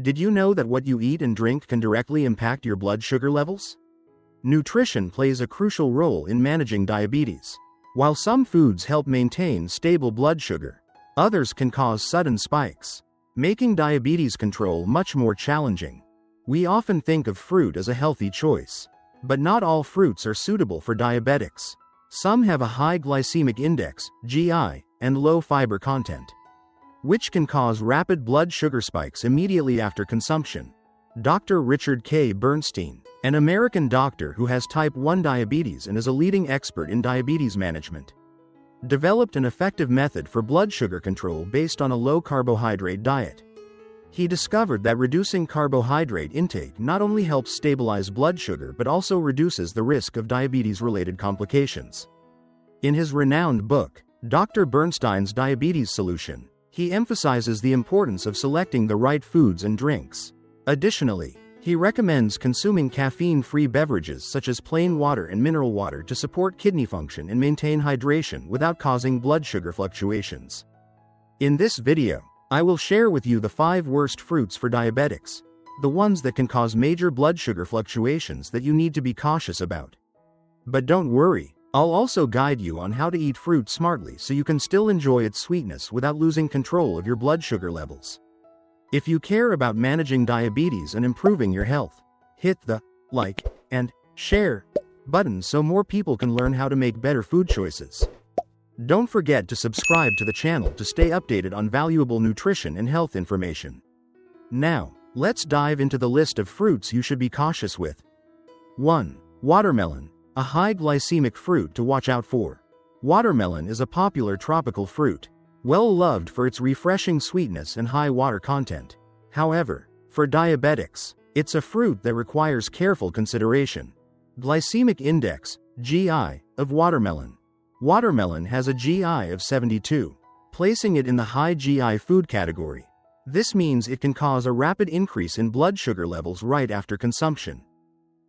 Did you know that what you eat and drink can directly impact your blood sugar levels? Nutrition plays a crucial role in managing diabetes. While some foods help maintain stable blood sugar, others can cause sudden spikes, making diabetes control much more challenging. We often think of fruit as a healthy choice, but not all fruits are suitable for diabetics. Some have a high glycemic index, GI, and low fiber content, which can cause rapid blood sugar spikes immediately after consumption. Dr. Richard K. Bernstein, an American doctor who has type 1 diabetes and is a leading expert in diabetes management, developed an effective method for blood sugar control based on a low-carbohydrate diet. He discovered that reducing carbohydrate intake not only helps stabilize blood sugar but also reduces the risk of diabetes-related complications. In his renowned book, Dr. Bernstein's Diabetes Solution, he emphasizes the importance of selecting the right foods and drinks. Additionally, he recommends consuming caffeine-free beverages such as plain water and mineral water to support kidney function and maintain hydration without causing blood sugar fluctuations. In this video, I will share with you the 5 worst fruits for diabetics, the ones that can cause major blood sugar fluctuations that you need to be cautious about. But don't worry, I'll also guide you on how to eat fruit smartly so you can still enjoy its sweetness without losing control of your blood sugar levels. If you care about managing diabetes and improving your health, hit the like and share button so more people can learn how to make better food choices. Don't forget to subscribe to the channel to stay updated on valuable nutrition and health information. Now, let's dive into the list of fruits you should be cautious with. 1. Watermelon, a high glycemic fruit to watch out for. Watermelon is a popular tropical fruit, well loved for its refreshing sweetness and high water content. However, for diabetics, it's a fruit that requires careful consideration. Glycemic index, GI, of watermelon. Watermelon has a GI of 72, placing it in the high GI food category. This means it can cause a rapid increase in blood sugar levels right after consumption.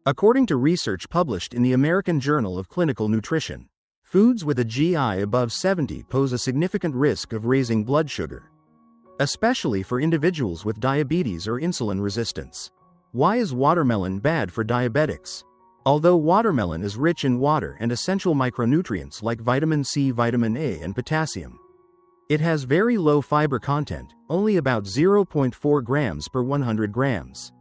According to research published in the American Journal of Clinical Nutrition, foods with a GI above 70 pose a significant risk of raising blood sugar, especially for individuals with diabetes or insulin resistance. Why is watermelon bad for diabetics? Although watermelon is rich in water and essential micronutrients like vitamin C, vitamin A, and potassium, it has very low fiber content, only about 0.4 grams per 100 grams.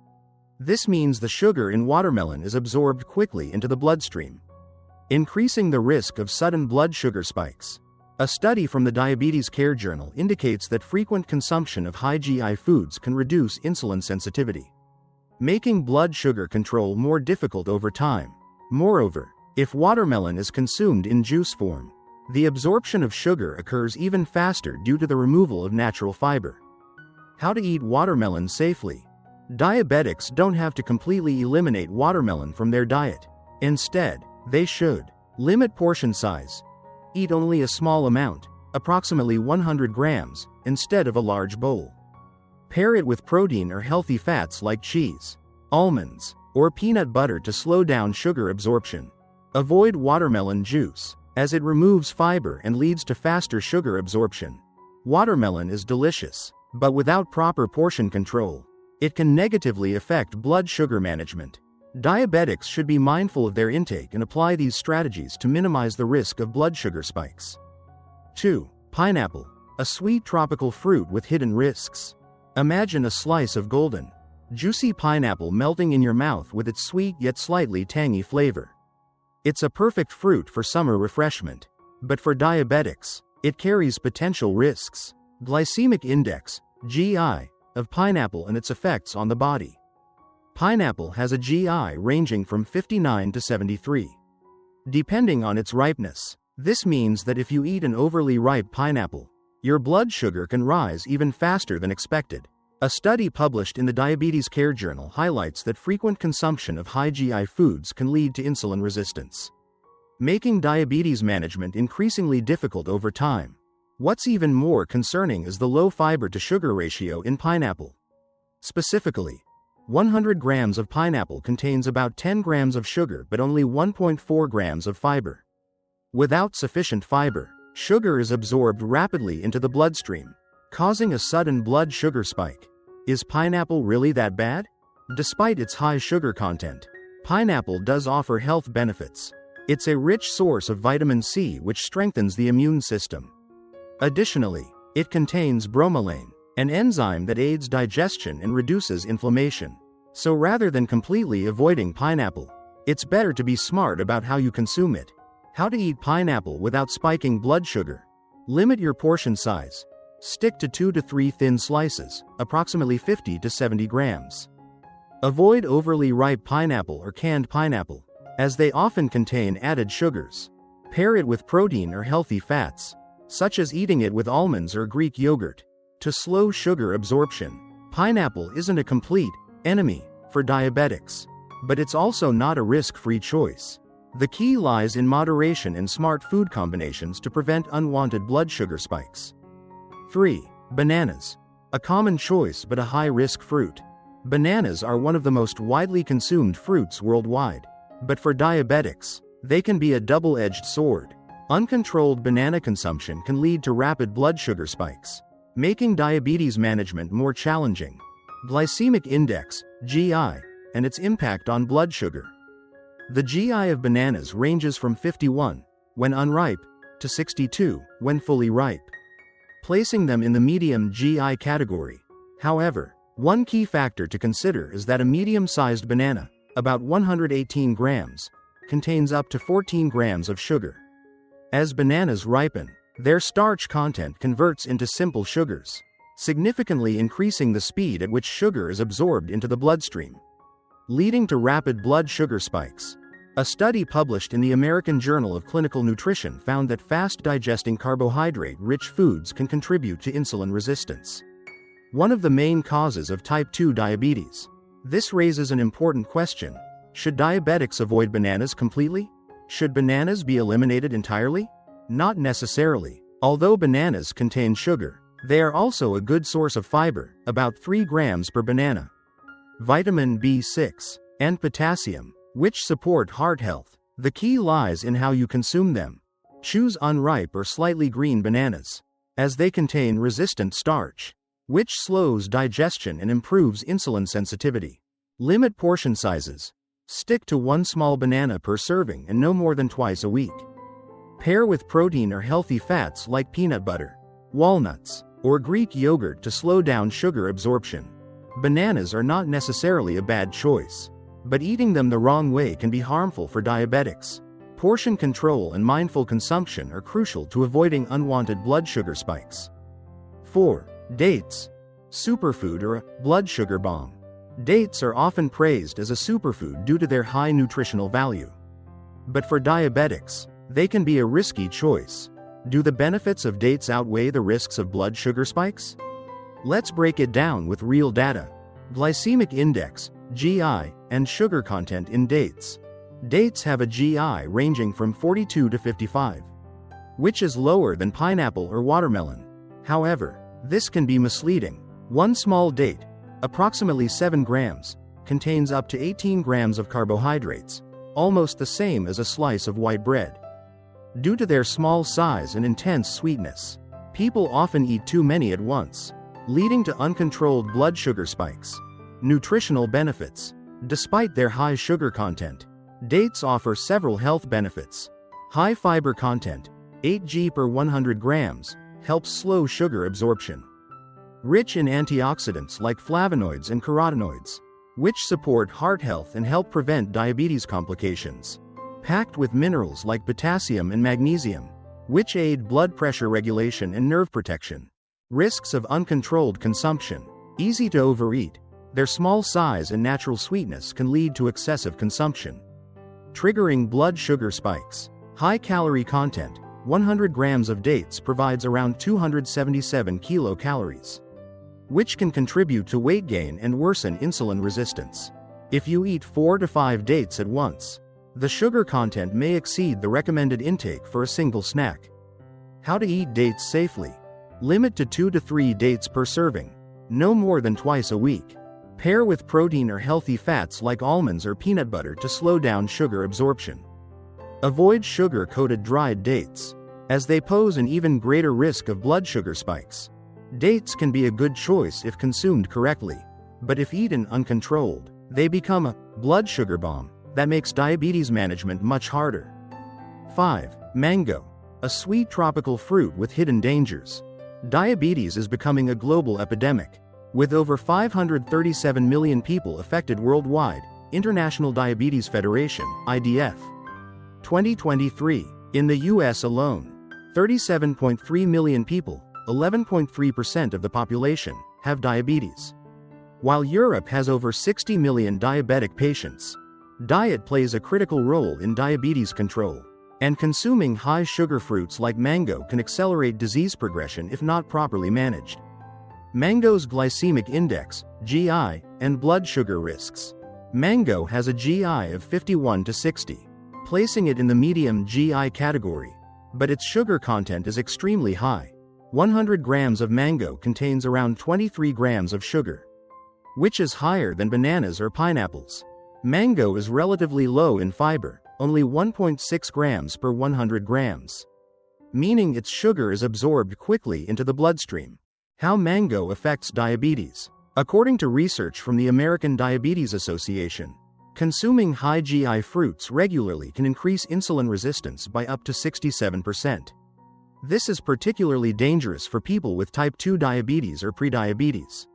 This means the sugar in watermelon is absorbed quickly into the bloodstream, increasing the risk of sudden blood sugar spikes. A study from the Diabetes Care Journal indicates that frequent consumption of high GI foods can reduce insulin sensitivity, making blood sugar control more difficult over time. Moreover, if watermelon is consumed in juice form, the absorption of sugar occurs even faster due to the removal of natural fiber. How to eat watermelon safely? Diabetics don't have to completely eliminate watermelon from their diet. Instead, they should limit portion size. Eat only a small amount, approximately 100 grams, instead of a large bowl. Pair it with protein or healthy fats like cheese, almonds, or peanut butter to slow down sugar absorption. Avoid watermelon juice, as it removes fiber and leads to faster sugar absorption. Watermelon is delicious, but without proper portion control, it can negatively affect blood sugar management. Diabetics should be mindful of their intake and apply these strategies to minimize the risk of blood sugar spikes. 2. Pineapple, a sweet tropical fruit with hidden risks. Imagine a slice of golden, juicy pineapple melting in your mouth with its sweet yet slightly tangy flavor. It's a perfect fruit for summer refreshment, but for diabetics, it carries potential risks. Glycemic index, GI, of pineapple and its effects on the body. Pineapple has a GI ranging from 59 to 73, depending on its ripeness. This means that if you eat an overly ripe pineapple, your blood sugar can rise even faster than expected. A study published in the Diabetes Care Journal highlights that frequent consumption of high GI foods can lead to insulin resistance, making diabetes management increasingly difficult over time. What's even more concerning is the low fiber to sugar ratio in pineapple. Specifically, 100 grams of pineapple contains about 10 grams of sugar but only 1.4 grams of fiber. Without sufficient fiber, sugar is absorbed rapidly into the bloodstream, causing a sudden blood sugar spike. Is pineapple really that bad? Despite its high sugar content, pineapple does offer health benefits. It's a rich source of vitamin C, which strengthens the immune system. Additionally, it contains bromelain, an enzyme that aids digestion and reduces inflammation. So rather than completely avoiding pineapple, it's better to be smart about how you consume it. How to eat pineapple without spiking blood sugar. Limit your portion size. Stick to 2 to 3 thin slices, approximately 50 to 70 grams. Avoid overly ripe pineapple or canned pineapple, as they often contain added sugars. Pair it with protein or healthy fats, such as eating it with almonds or Greek yogurt, to slow sugar absorption. Pineapple isn't a complete enemy for diabetics, but it's also not a risk-free choice. The key lies in moderation and smart food combinations to prevent unwanted blood sugar spikes. 3. Bananas. A common choice but a high-risk fruit. Bananas are one of the most widely consumed fruits worldwide, but for diabetics, they can be a double-edged sword. Uncontrolled banana consumption can lead to rapid blood sugar spikes, making diabetes management more challenging. Glycemic index, GI, and its impact on blood sugar. The GI of bananas ranges from 51, when unripe, to 62, when fully ripe, placing them in the medium GI category. However, one key factor to consider is that a medium-sized banana, about 118 grams, contains up to 14 grams of sugar. As bananas ripen, their starch content converts into simple sugars, significantly increasing the speed at which sugar is absorbed into the bloodstream, leading to rapid blood sugar spikes. A study published in the American Journal of Clinical Nutrition found that fast-digesting carbohydrate-rich foods can contribute to insulin resistance, one of the main causes of type 2 diabetes. This raises an important question. Should diabetics avoid bananas completely? Should bananas be eliminated entirely? Not necessarily. Although bananas contain sugar, they are also a good source of fiber, about 3 grams per banana, vitamin B6, and potassium, which support heart health. The key lies in how you consume them. Choose unripe or slightly green bananas, as they contain resistant starch, which slows digestion and improves insulin sensitivity. Limit portion sizes. Stick to 1 small banana per serving and no more than twice a week. Pair with protein or healthy fats like peanut butter, walnuts, or Greek yogurt to slow down sugar absorption. Bananas are not necessarily a bad choice, but eating them the wrong way can be harmful for diabetics. Portion control and mindful consumption are crucial to avoiding unwanted blood sugar spikes. 4. Dates. Superfood or a blood sugar bomb. Dates are often praised as a superfood due to their high nutritional value. But for diabetics, they can be a risky choice. Do the benefits of dates outweigh the risks of blood sugar spikes? Let's break it down with real data. Glycemic index, GI, and sugar content in dates. Dates have a GI ranging from 42 to 55, which is lower than pineapple or watermelon. However, this can be misleading. 1 small date, approximately 7 grams, contains up to 18 grams of carbohydrates, almost the same as a slice of white bread. Due to their small size and intense sweetness, people often eat too many at once, leading to uncontrolled blood sugar spikes. Nutritional benefits. Despite their high sugar content, dates offer several health benefits. High fiber content, 8 g per 100 grams, helps slow sugar absorption. Rich in antioxidants like flavonoids and carotenoids, which support heart health and help prevent diabetes complications. Packed with minerals like potassium and magnesium, which aid blood pressure regulation and nerve protection. Risks of uncontrolled consumption. Easy to overeat. Their small size and natural sweetness can lead to excessive consumption, triggering blood sugar spikes. High calorie content. 100 grams of dates provides around 277 kilocalories, which can contribute to weight gain and worsen insulin resistance. If you eat 4 to 5 dates at once, the sugar content may exceed the recommended intake for a single snack. How to eat dates safely. Limit to 2 to 3 dates per serving, no more than twice a week. Pair with protein or healthy fats like almonds or peanut butter to slow down sugar absorption. Avoid sugar-coated dried dates, as they pose an even greater risk of blood sugar spikes. Dates can be a good choice if consumed correctly, but if eaten uncontrolled, they become a blood sugar bomb that makes diabetes management much harder. 5. Mango, a sweet tropical fruit with hidden dangers. Diabetes is becoming a global epidemic, with over 537 million people affected worldwide. International Diabetes Federation (IDF). 2023. In the US alone, 37.3 million people, 11.3% of the population, have diabetes. While Europe has over 60 million diabetic patients. Diet plays a critical role in diabetes control, and consuming high-sugar fruits like mango can accelerate disease progression if not properly managed. Mango's glycemic index, GI, and blood sugar risks. Mango has a GI of 51 to 60, placing it in the medium GI category, but its sugar content is extremely high. 100 grams of mango contains around 23 grams of sugar, which is higher than bananas or pineapples. Mango is relatively low in fiber, only 1.6 grams per 100 grams, meaning its sugar is absorbed quickly into the bloodstream. How mango affects diabetes. According to research from the American Diabetes Association, consuming high GI fruits regularly can increase insulin resistance by up to 67%. This is particularly dangerous for people with type 2 diabetes or prediabetes,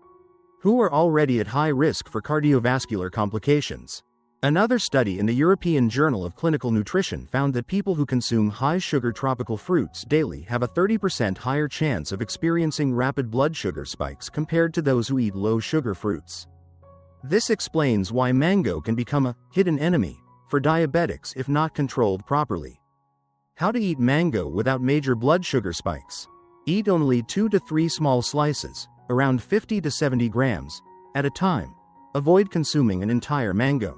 who are already at high risk for cardiovascular complications. Another study in the European Journal of Clinical Nutrition found that people who consume high-sugar tropical fruits daily have a 30% higher chance of experiencing rapid blood sugar spikes compared to those who eat low-sugar fruits. This explains why mango can become a hidden enemy for diabetics if not controlled properly. How to eat mango without major blood sugar spikes. Eat only 2 to 3 small slices, around 50 to 70 grams, at a time. Avoid consuming an entire mango.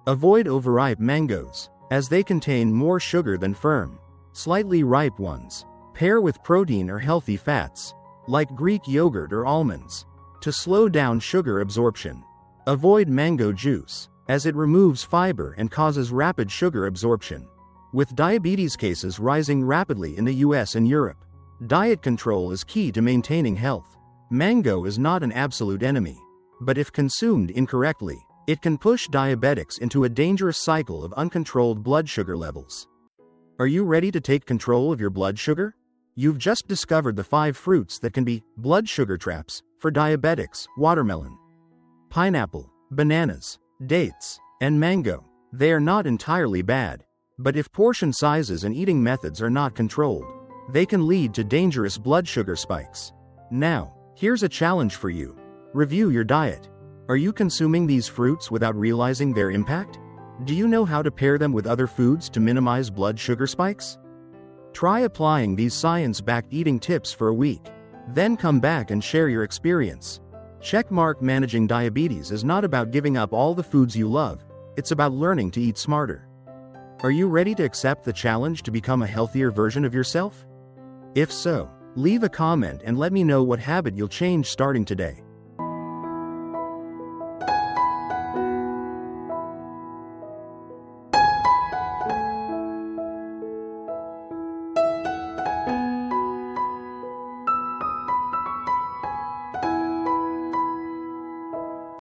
Avoid overripe mangoes, as they contain more sugar than firm, slightly ripe ones. Pair with protein or healthy fats, like Greek yogurt or almonds, to slow down sugar absorption. Avoid mango juice, as it removes fiber and causes rapid sugar absorption. With diabetes cases rising rapidly in the US and Europe, diet control is key to maintaining health. Mango is not an absolute enemy, but if consumed incorrectly, it can push diabetics into a dangerous cycle of uncontrolled blood sugar levels. Are you ready to take control of your blood sugar? You've just discovered the 5 fruits that can be blood sugar traps for diabetics: watermelon, pineapple, bananas, dates, and mango. They are not entirely bad, but if portion sizes and eating methods are not controlled, they can lead to dangerous blood sugar spikes. Now, here's a challenge for you. Review your diet. Are you consuming these fruits without realizing their impact? Do you know how to pair them with other foods to minimize blood sugar spikes? Try applying these science-backed eating tips for a week. Then come back and share your experience. Checkmark. Managing diabetes is not about giving up all the foods you love, it's about learning to eat smarter. Are you ready to accept the challenge to become a healthier version of yourself? If so, leave a comment and let me know what habit you'll change starting today.